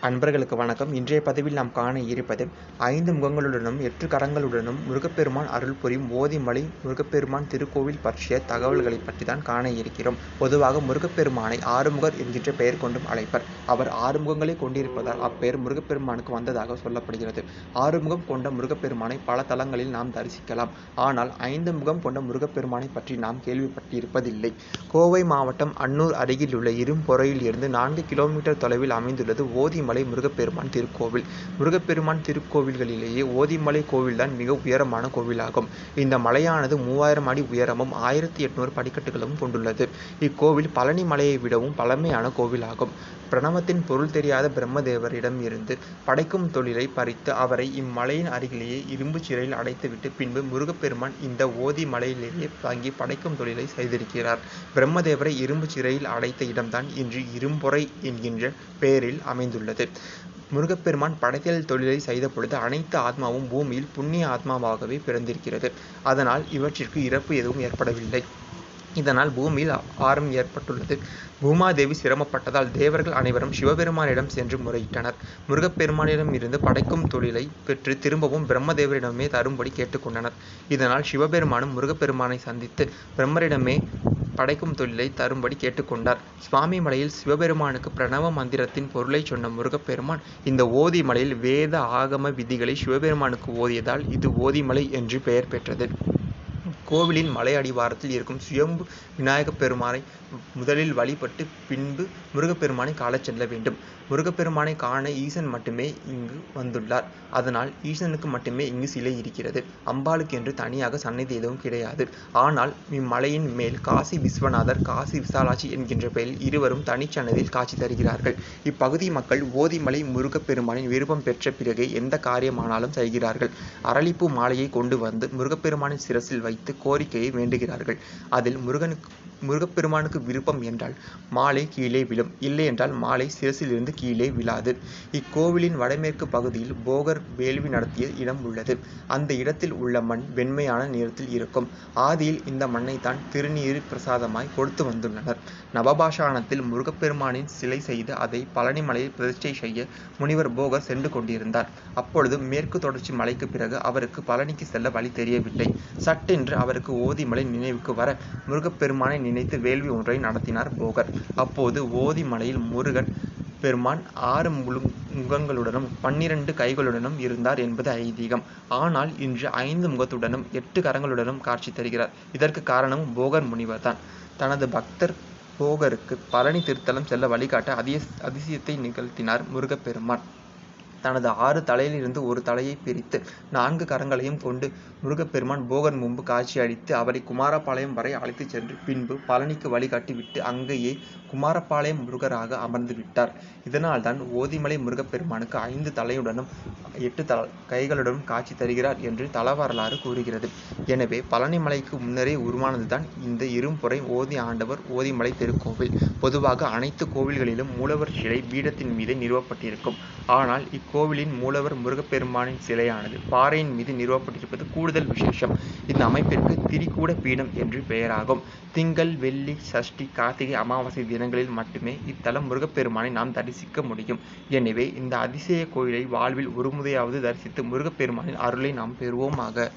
அன்பர்களுக்கு வணக்கம். இன்றைய பதிவில் நாம் காண இருப்பது 5 முகங்களுடனும் 8 கரங்களுடனும் முருகப்பெருமான் அருள் புரியும் ஓதிமலை முருகப்பெருமான் திருக்கோவில் பற்றிய தகவல்களை பற்றி தான் காண இருக்கிறோம். பொதுவாக முருகப்பெருமானை ஆறுமுகர் என்கின்ற பெயர் கொண்டும் அழைப்பர். அவர் 6 முகங்களை கொண்டிருப்பதால் அப்பெயர் முருகப்பெருமானுக்கு வந்ததாக சொல்லப்படுகிறது. 6 முகம் கொண்ட முருகப்பெருமானை பல தலங்களில் நாம் தரிசிக்கலாம். ஆனால் 5 முகம் கொண்ட முருகப்பெருமானை பற்றி நாம் கேள்விப்பட்டிருப்பதில்லை. கோவை மாவட்டம் அன்னூர் அருகில் உள்ள இரும்பொறையில் இருந்து 4 கிலோமீட்டர் தொலைவில் அமைந்துள்ளது ஓதிமலை முருகப்பெருமான் திருக்கோவில். முருகப்பெருமான் திருக்கோவில்களிலேயே ஓதிமலை கோவில்தான் மிக உயரமான கோவிலாகும். இந்த மலையானது 3000 அடி உயரமும் 1800 படிக்கட்டுகளும் கொண்டுள்ளது. இக்கோவில் பழனி மலையை விடவும் பழமையான கோவிலாகும். பிரணவத்தின் பொருள் தெரியாத பிரம்மதேவரிடம் இருந்து படைக்கும் தொழிலை பறித்து அவரை இம்மலையின் அருகிலேயே இரும்பு சிறையில் அடைத்துவிட்டு பின்பு முருகப்பெருமான் இந்த ஓதி மலையிலேயே தங்கி படைக்கும் தொழிலை செய்திருக்கிறார். பிரம்மதேவரை இரும்பு சிறையில் அடைத்த இடம்தான் இன்று இரும்பொறை என்கின்ற பெயரில் அமைந்துள்ளது. முருகப்பெருமான் படைத்தல் தொழிலை செய்த பொழுது அனைத்து ஆத்மாவும் பூமியில் புண்ணிய ஆத்மாவாகவே பிறந்திருக்கிறது. அதனால் இவற்றிற்கு இறப்பு எதுவும் ஏற்படவில்லை. இதனால் பூமியில் ஆரம் ஏற்பட்டுள்ளது. பூமாதேவி சிரமப்பட்டதால் தேவர்கள் அனைவரும் சிவபெருமானிடம் சென்று முறையிட்டனர். முருகப்பெருமானிடம் இருந்து படைக்கும் தொழிலை பெற்று திரும்பவும் பிரம்மதேவரிடமே தரும்படி கேட்டுக்கொண்டனர். இதனால் சிவபெருமானும் முருகப்பெருமானை சந்தித்து பிரம்மரிடமே படைக்கும் தொழிலை தரும்படி கேட்டுக்கொண்டார். சுவாமி மலையில் சிவபெருமானுக்கு பிரணவ மந்திரத்தின் பொருளை சொன்ன முருகப்பெருமான் இந்த ஓதிமலையில் வேத ஆகம விதிகளை சிவபெருமானுக்கு ஓதியதால் இது ஓதிமலை என்று பெயர் பெற்றது. கோவிலின் மலை அடிவாரத்தில் இருக்கும் சுயம்பு விநாயகப் பெருமானை முதலில் வழிபட்டு பின்பு முருகப்பெருமானை காணச் செல்ல வேண்டும். முருகப்பெருமானை காண ஈசன் மட்டுமே இங்கு வந்துள்ளார். அதனால் ஈசனுக்கு மட்டுமே இங்கு சிலை இருக்கிறது. அம்பாளுக்கு என்று தனியாக சன்னதி எதுவும் கிடையாது. ஆனால் இம்மலையின் மேல் காசி விஸ்வநாதர் காசி விசாலாட்சி என்கின்ற பெயரில் இருவரும் தனிச்சன்னதியில் காட்சி தருகிறார்கள். இப்பகுதி மக்கள் ஓதிமலை முருகப்பெருமானின் விருப்பம் பெற்ற பிறகு எந்த காரியமானாலும் செய்கிறார்கள். அரளிப்பூ மாலையை கொண்டு வந்து முருகப்பெருமானின் சிரசில் வைத்து கோரிக்கையை வேண்டுகிறார்கள். அதில் முருகப்பெருமானுக்கு விருப்பம் என்றால் மாலை கீழே விழும், இல்லை என்றால் மாலை சிரசிலிருந்து கீழே விழாது. இக்கோவிலின் வடமேற்கு பகுதியில் போகர் வேள்வி நடத்திய இடம் உள்ளது. அந்த இடத்தில் உள்ள மண் வெண்மையான நிறத்தில் இருக்கும். ஆதியில் இந்த மண்ணை தான் திருநீறு பிரசாதமாய் கொடுத்து வந்துள்ளனர். நவபாஷாணத்தில் முருகப்பெருமானின் சிலை செய்து அதை பழனி மலையில் பிரதிஷ்டை செய்ய முனிவர் போகர் சென்று கொண்டிருந்தார். அப்பொழுது மேற்கு தொடர்ச்சி மலைக்கு பிறகு அவருக்கு பழனிக்கு செல்ல வழி தெரியவில்லை. சட்டென்று அவருக்கு ஓதிமலை நினைவுக்கு வர முருகப்பெருமானை நினைத்து வேள்வி ஒன்றை நடத்தினார் போகர். அப்போது ஓதிமலையில் முருகன் பெருமான் 6 முகங்களுடனும் 12 கைகளுடனும் இருந்தார் என்பது ஐதீகம். ஆனால் இன்று 5 முகத்துடனும் 8 கரங்களுடனும் காட்சி தருகிறார். இதற்கு காரணம் போகர் முனிவர் தான். தனது பக்தர் போகருக்கு பழனி திருத்தலம் செல்ல வழிகாட்ட அதிசயத்தை நிகழ்த்தினார் முருகப்பெருமான். தனது 6 தலையிலிருந்து ஒரு தலையை பிரித்து 4 கரங்களையும் கொண்டு முருகப்பெருமான் போகர் முன்பு காட்சி அளித்து அவரை குமாரபாளையம் வரை அழைத்து சென்று பின்பு பழனிக்கு வழிகாட்டி விட்டு அங்கேயே குமாரபாளையம் முருகராக அமர்ந்து விட்டார். இதனால் தான் ஓதிமலை முருகப்பெருமானுக்கு 5 தலையுடனும் 8 கைகளுடனும் காட்சி தருகிறார் என்று தல வரலாறு கூறுகிறது. எனவே பழனி மலைக்கு முன்னரே உருவானதுதான் இந்த இரும்பொறை ஓதி ஆண்டவர் ஓதிமலை திருக்கோவில். பொதுவாக அனைத்து கோவில்களிலும் மூலவர் சிலை பீடத்தின் மீது நிறுவப்பட்டிருக்கும். ஆனால் இக்கோவிலின் மூலவர் முருகப்பெருமானின் சிலையானது பாறையின் மீது நிறுவப்பட்டிருப்பது கூடுதல் விசேஷம். இந்த அமைப்பிற்கு திரிகூட பீடம் என்று பெயராகும். திங்கள், வெள்ளி, சஷ்டி, கார்த்திகை, அமாவாசை தினங்களில் மட்டுமே இத்தலம் முருகப்பெருமானை நாம் தரிசிக்க முடியும். எனவே இந்த அதிசய கோயிலை வாழ்வில் ஒருமுறையாவது தரிசித்து முருகப்பெருமானின் அருளை நாம் பெறுவோமாக.